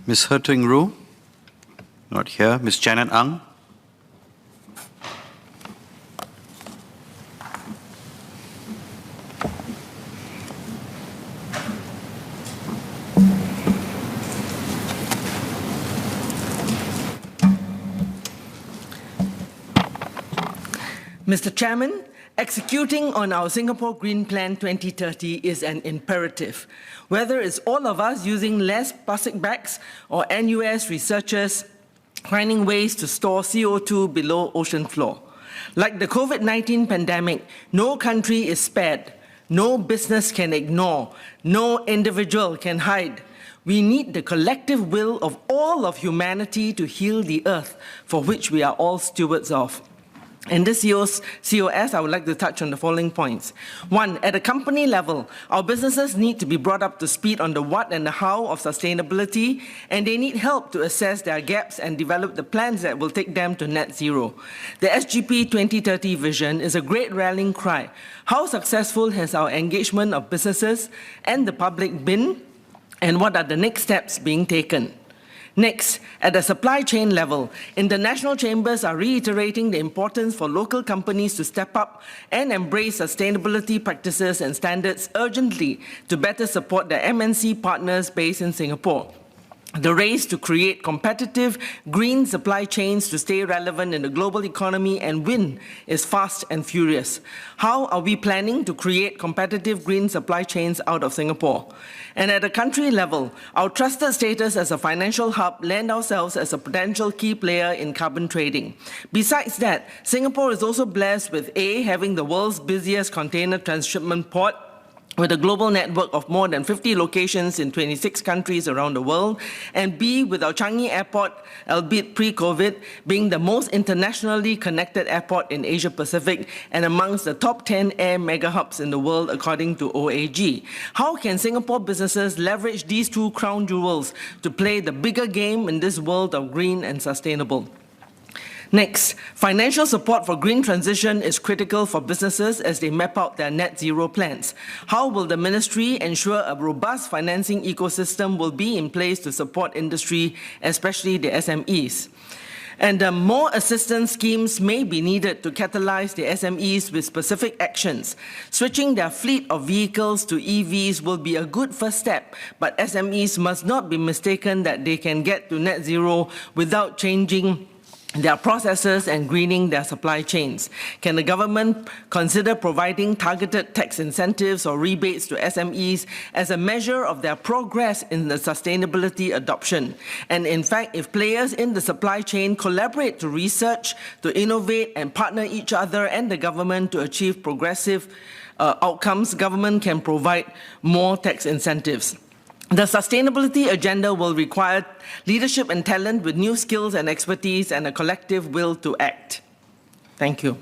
Ms. Herting Roo? Not here. Ms. Janet Ang? Mr. Chairman, executing on our Singapore Green Plan 2030 is an imperative. Whether it's all of us using less plastic bags or NUS researchers finding ways to store CO2 below ocean floor. Like the COVID-19 pandemic, no country is spared, no business can ignore, no individual can hide. We need the collective will of all of humanity to heal the earth, for which we are all stewards of. In this year's COS, I would like to touch on the following points. One, at a company level, our businesses need to be brought up to speed on the what and the how of sustainability, and they need help to assess their gaps and develop the plans that will take them to net zero. The SGP 2030 vision is a great rallying cry. How successful has our engagement of businesses and the public been, and what are the next steps being taken? Next, at the supply chain level, international chambers are reiterating the importance for local companies to step up and embrace sustainability practices and standards urgently to better support their MNC partners based in Singapore. The race to create competitive green supply chains to stay relevant in the global economy and win is fast and furious. How are we planning to create competitive green supply chains out of Singapore? And at a country level, our trusted status as a financial hub lend ourselves as a potential key player in carbon trading. Besides that, Singapore is also blessed with A, having the world's busiest container transshipment port, with a global network of more than 50 locations in 26 countries around the world, and B, with our Changi Airport, albeit pre-COVID, being the most internationally connected airport in Asia-Pacific and amongst the top 10 air mega hubs in the world according to OAG. How can Singapore businesses leverage these two crown jewels to play the bigger game in this world of green and sustainable? Next, financial support for green transition is critical for businesses as they map out their net zero plans. How will the ministry ensure a robust financing ecosystem will be in place to support industry, especially the SMEs? And more assistance schemes may be needed to catalyze the SMEs with specific actions. Switching their fleet of vehicles to EVs will be a good first step, but SMEs must not be mistaken that they can get to net zero without changing their processes and greening their supply chains. Can the government consider providing targeted tax incentives or rebates to SMEs as a measure of their progress in the sustainability adoption? And in fact, if players in the supply chain collaborate to research, to innovate and partner each other and the government to achieve progressive outcomes, government can provide more tax incentives. The sustainability agenda will require leadership and talent with new skills and expertise and a collective will to act. Thank you.